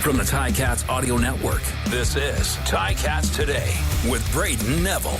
From the Ticats Audio Network, this is Ticats Today with Braden Neville.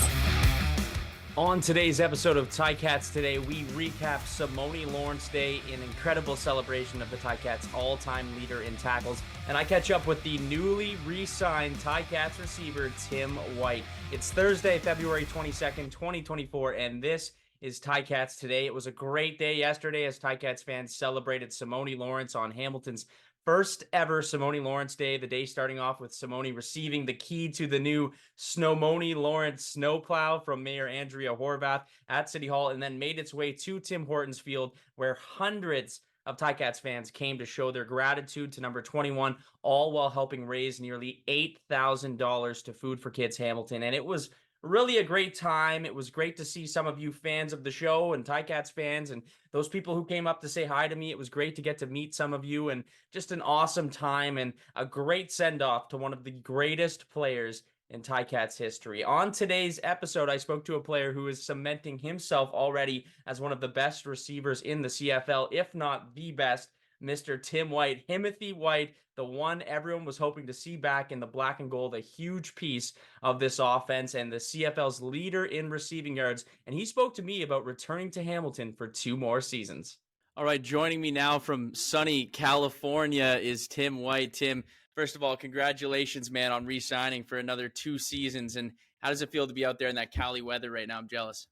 On today's episode of Ticats Today, we recap Simone Lawrence Day, an incredible celebration of the Ticats' all-time leader in tackles, and I catch up with the newly re-signed Ticats receiver, Tim White. It's Thursday, February 22nd, 2024, and this is Ticats Today. It was a great day yesterday as Ticats fans celebrated Simone Lawrence on Hamilton's first ever Simone Lawrence Day, the day starting off with Simone receiving the key to the new Snowmone Lawrence snowplow from Mayor Andrea Horvath at City Hall, and then made its way to Tim Hortons Field, where hundreds of Ticats fans came to show their gratitude to number 21, all while helping raise nearly $8,000 to Food for Kids Hamilton. And it was really a great time. It was great to see some of you fans of the show and Ticats fans and those people who came up to say hi to me. It was great to get to meet some of you, and just an awesome time and a great send-off to one of the greatest players in Ticats history. On today's episode, I spoke to a player who is cementing himself already as one of the best receivers in the CFL, if not the best, Mr. Tim White, Timothy White, the one everyone was hoping to see back in the black and gold, a huge piece of this offense and the CFL's leader in receiving yards. And he spoke to me about returning to Hamilton for 2 more seasons. All right, joining me now from sunny California is Tim White. Tim, first of all, congratulations, man, on re-signing for another 2 seasons. And how does it feel to be out there in that Cali weather right now? I'm jealous.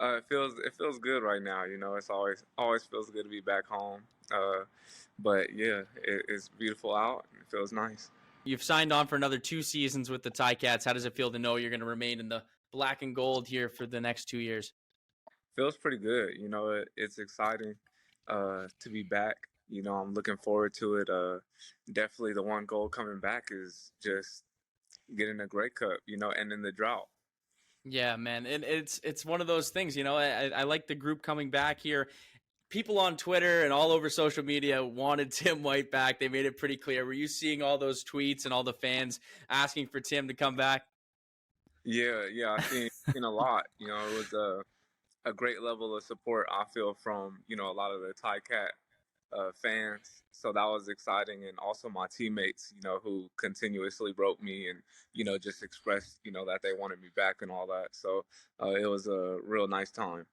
It feels good right now. You know, it's always feels good to be back home. But yeah, it's beautiful out. And it feels nice. You've signed on for another 2 seasons with the Ticats. How does it feel to know you're going to remain in the black and gold here for the next 2 years? Feels pretty good. You know, it's exciting to be back. You know, I'm looking forward to it. Definitely the one goal coming back is just getting a Grey Cup, you know, ending the drought. Yeah, man. And it's one of those things, you know, I like the group coming back here. People on Twitter and all over social media wanted Tim White back. They made it pretty clear. Were you seeing all those tweets and all the fans asking for Tim to come back? Yeah, I've seen a lot. You know, it was a great level of support, I feel, from, you know, a lot of the Ticat fans. So that was exciting. And also my teammates, you know, who continuously wrote me and, you know, just expressed, you know, that they wanted me back and all that. So it was a real nice time.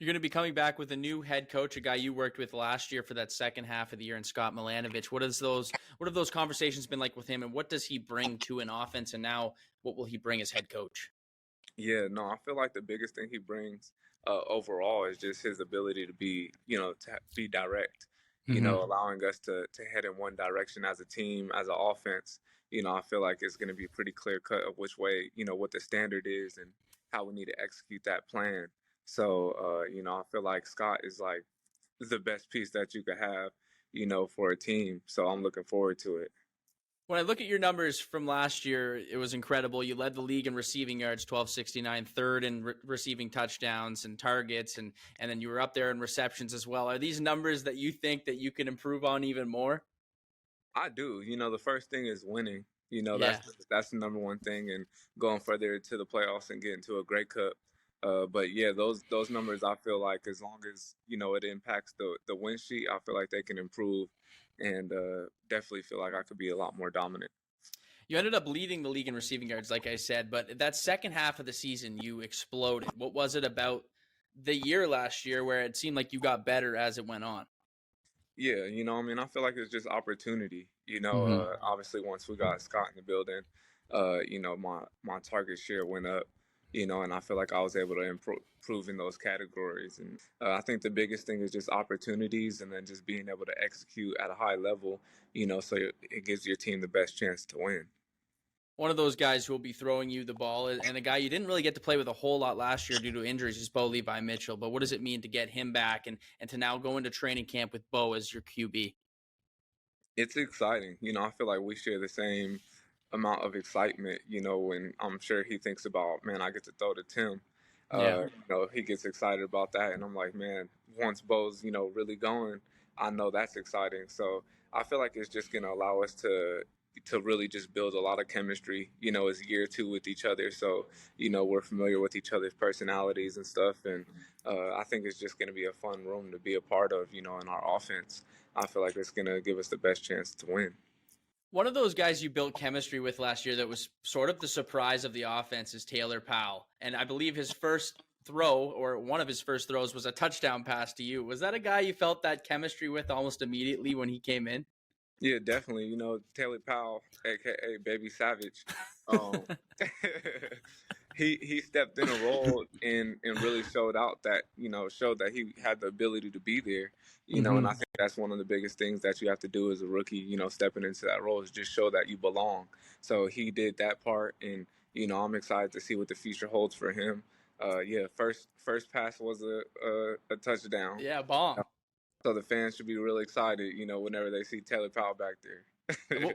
You're going to be coming back with a new head coach, a guy you worked with last year for that second half of the year, in Scott Milanovich. What have those conversations been like with him, and what does he bring to an offense, and now what will he bring as head coach? Yeah, no, I feel like the biggest thing he brings overall is just his ability to be, you know, to be direct, you know, allowing us to head in one direction as a team, as an offense. You know, I feel like it's going to be pretty clear cut of which way, you know, what the standard is and how we need to execute that plan. So, you know, I feel like Scott is like the best piece that you could have, you know, for a team. So I'm looking forward to it. When I look at your numbers from last year, it was incredible. You led the league in receiving yards, 1269, third in receiving touchdowns and targets, and then you were up there in receptions as well. Are these numbers that you think that you can improve on even more? I do. You know, the first thing is winning. You know, Yeah. that's the number one thing, and going further to the playoffs and getting to a Grey Cup. But yeah, those numbers, I feel like as long as, you know, it impacts the win sheet, I feel like they can improve, and definitely feel like I could be a lot more dominant. You ended up leading the league in receiving yards, like I said, but that second half of the season, you exploded. What was it about the year last year where it seemed like you got better as it went on? Yeah, you know, I mean, I feel like it's just opportunity. You know, obviously once we got Scott in the building, you know, my target share went up. You know, and I feel like I was able to improve in those categories. And I think the biggest thing is just opportunities, and then just being able to execute at a high level, you know, so it gives your team the best chance to win. One of those guys who will be throwing you the ball, and a guy you didn't really get to play with a whole lot last year due to injuries, is Bo Levi Mitchell. But what does it mean to get him back and to now go into training camp with Bo as your QB? It's exciting. You know, I feel like we share the same amount of excitement, you know, when I'm sure he thinks about, man, I get to throw to Tim. You know, he gets excited about that. And I'm like, man, once Bo's, you know, really going, I know that's exciting. So I feel like it's just going to allow us to really just build a lot of chemistry, you know, as year 2 with each other. So, you know, we're familiar with each other's personalities and stuff. And I think it's just going to be a fun room to be a part of, you know, in our offense. I feel like it's going to give us the best chance to win. One of those guys you built chemistry with last year that was sort of the surprise of the offense is Taylor Powell. And I believe his first throw, or one of his first throws, was a touchdown pass to you. Was that a guy you felt that chemistry with almost immediately when he came in? Yeah, definitely. Taylor Powell, aka Baby Savage, um, he stepped in a role and really showed that he had the ability to be there. And I think that's one of the biggest things that you have to do as a rookie. Stepping into that role is just show that you belong. So he did that part, and I'm excited to see what the future holds for him. Yeah, first pass was a touchdown. Yeah, bomb. So the fans should be really excited, whenever they see Taylor Powell back there.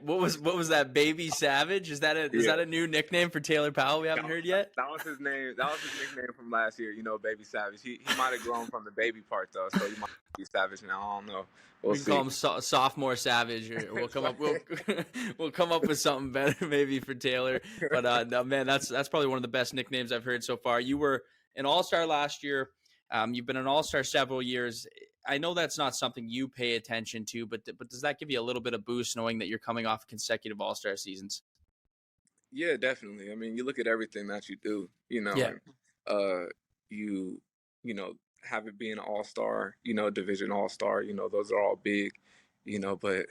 What was that, Baby Savage? Is that a new nickname for Taylor Powell we haven't heard yet? That was his name. That was his nickname from last year. Baby Savage. He might have grown from the baby part though, so he might be Savage now. I don't know. We can call him sophomore Savage, or we'll come up with something better maybe for Taylor. But no, man, that's probably one of the best nicknames I've heard so far. You were an All-Star last year. You've been an All-Star several years. I know that's not something you pay attention to, but does that give you a little bit of boost knowing that you're coming off consecutive All-Star seasons? Yeah, definitely. I mean, you look at everything that you do, Yeah. and you have it being an All-Star, division All-Star, those are all big, but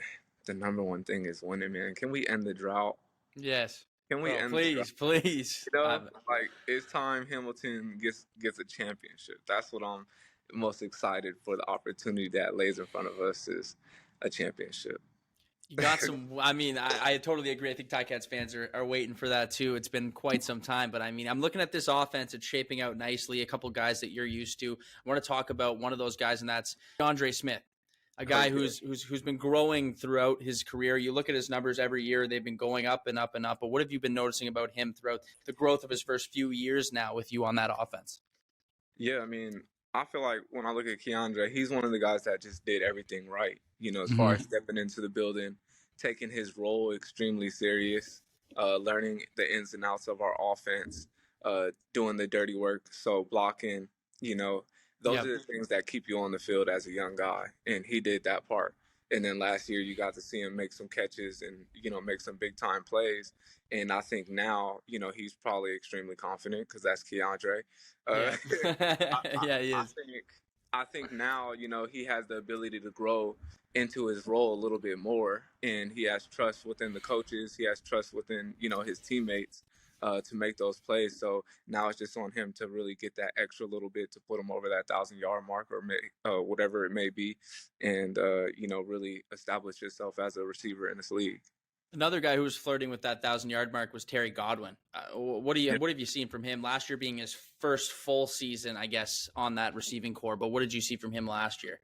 the number one thing is winning, man. Can we end the drought? Yes. Can we end the drought? Please. Like it's time Hamilton gets a championship. That's what I'm most excited for. The opportunity that lays in front of us is a championship. You got some. I mean, I totally agree. I think Ticats fans are waiting for that too. It's been quite some time, but I mean, I'm looking at this offense. It's shaping out nicely. A couple guys that you're used to. I want to talk about one of those guys, and that's Andre Smith, a guy who's been growing throughout his career. You look at his numbers every year; they've been going up and up and up. But what have you been noticing about him throughout the growth of his first few years now with you on that offense? Yeah, I mean, I feel like when I look at Keandre, he's one of the guys that just did everything right. As far as stepping into the building, taking his role extremely serious, learning the ins and outs of our offense, doing the dirty work. So blocking, those are the things that keep you on the field as a young guy. And he did that part. And then last year, you got to see him make some catches and, make some big time plays. And I think now, he's probably extremely confident because that's Keandre. Yeah, he is. I think now, he has the ability to grow into his role a little bit more, and he has trust within the coaches. He has trust within, his teammates to make those plays. So now it's just on him to really get that extra little bit to put him over that 1,000-yard mark or whatever it may be, and really establish yourself as a receiver in this league. Another guy who was flirting with that 1,000-yard mark was Terry Godwin. What have you seen from him last year, being his first full season, I guess, on that receiving core? But what did you see from him last year?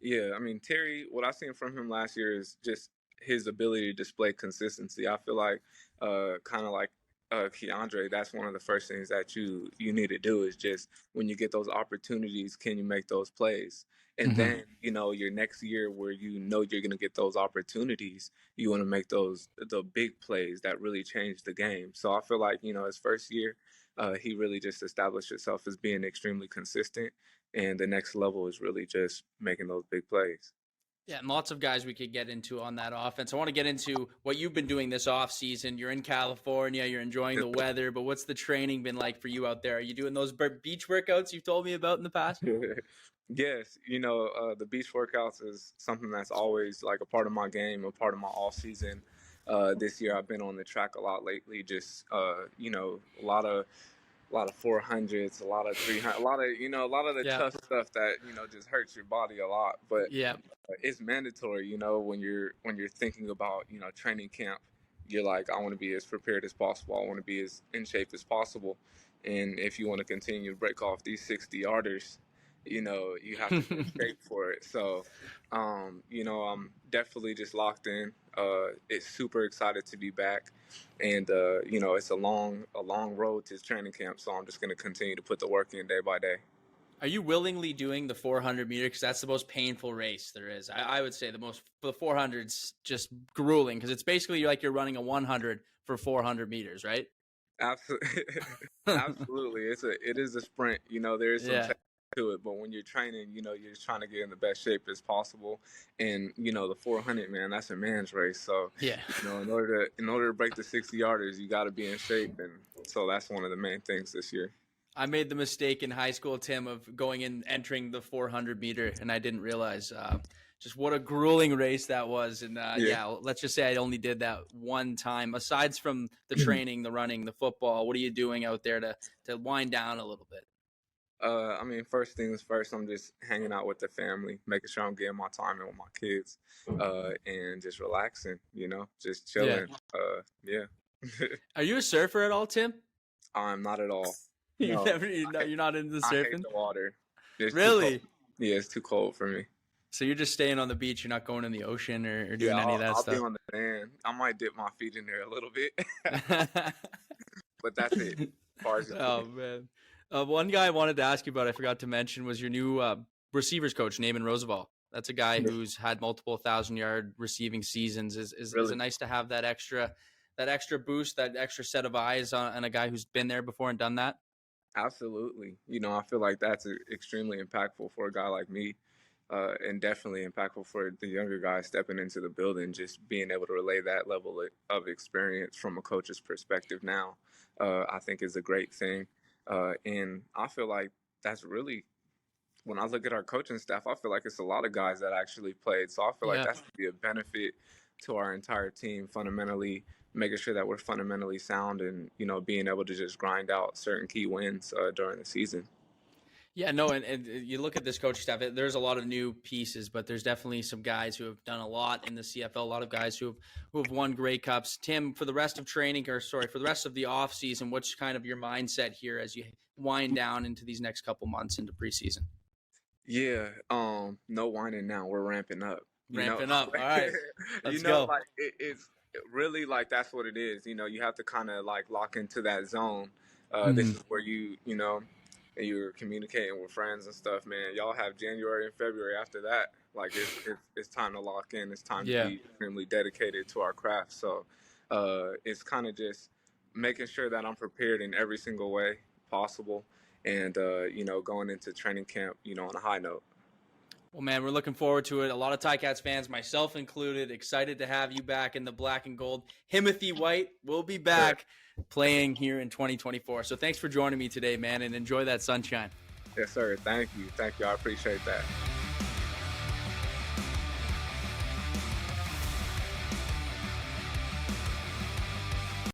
Yeah, I mean, Terry, what I seen from him last year is just his ability to display consistency. I feel like, kind of like Keandre, that's one of the first things that you need to do is just when you get those opportunities, can you make those plays? And then, your next year where you're going to get those opportunities, you want to make the big plays that really change the game. So I feel like, his first year, he really just established himself as being extremely consistent. And the next level is really just making those big plays. Yeah, and lots of guys we could get into on that offense. I want to get into what you've been doing this off season. You're in California, you're enjoying the weather, but what's the training been like for you out there? Are you doing those beach workouts you've told me about in the past? Yes, the beach workouts is something that's always like a part of my game, a part of my off season. This year I've been on the track a lot lately, just a lot of 400s, a lot of 300, a lot of the tough stuff that just hurts your body a lot. But it's mandatory, when you're thinking about training camp. You're like, I want to be as prepared as possible. I want to be as in shape as possible. And if you want to continue to break off these 60-yarders, you have to be in shape for it. So, I'm definitely just locked in. It's super excited to be back. And, it's a long road to training camp. So I'm just going to continue to put the work in day by day. Are you willingly doing the 400 meter? Because that's the most painful race there is. I would say the 400's just grueling because it's basically like you're running a 100 for 400 meters, right? Absolutely. Absolutely. It is a sprint. There is some to it. But when you're training, you're just trying to get in the best shape as possible. And the 400, man, that's a man's race. So Yeah. in order to break the 60-yarders, you got to be in shape, and so that's one of the main things this year. I made the mistake in high school, Tim, of going and entering the 400 meter, and I didn't realize just what a grueling race that was. And let's just say I only did that one time. Aside from the training, the running, the football, what are you doing out there to wind down a little bit? First things first, I'm just hanging out with the family, making sure I'm getting my time in with my kids, and just relaxing, just chilling. Yeah. Are you a surfer at all, Tim? I'm not at all. You're No. not into the I surfing? hate the water. It's Really? Yeah, it's too cold for me. So you're just staying on the beach. You're not going in the ocean or doing any of that I'll stuff? be on the sand. I might dip my feet in there a little bit, but that's it. As far as man. One guy I wanted to ask you about, I forgot to mention, was your new receivers coach, Naaman Roosevelt. That's a guy who's had multiple 1,000-yard receiving seasons. Is it nice to have that extra boost, that extra set of eyes on a guy who's been there before and done that? Absolutely. I feel like that's extremely impactful for a guy like me, and definitely impactful for the younger guys stepping into the building, just being able to relay that level of experience from a coach's perspective now, I think is a great thing. And I feel like that's really, when I look at our coaching staff, I feel like it's a lot of guys that actually played. So I feel like that's going to be a benefit to our entire team, fundamentally making sure that we're fundamentally sound and, being able to just grind out certain key wins during the season. Yeah, no, and you look at this coaching staff, there's a lot of new pieces, but there's definitely some guys who have done a lot in the CFL, a lot of guys who have won Grey Cups. Tim, for the rest of for the rest of the off season, what's kind of your mindset here as you wind down into these next couple months into preseason? Yeah, no whining now. We're ramping up. Ramping up. All right, let's go. Like it's really like that's what it is. You have to kind of like lock into that zone. This is where you're communicating with friends and stuff, man. Y'all have January and February after that. Like it's time to lock in. It's time to be extremely dedicated to our craft. So it's kind of just making sure that I'm prepared in every single way possible, and going into training camp, on a high note. Well, man, we're looking forward to it. A lot of Ticats fans, myself included, excited to have you back in the black and gold. Timothy White will be back playing here in 2024. So thanks for joining me today, man, and enjoy that sunshine. Yes, sir. Thank you. I appreciate that.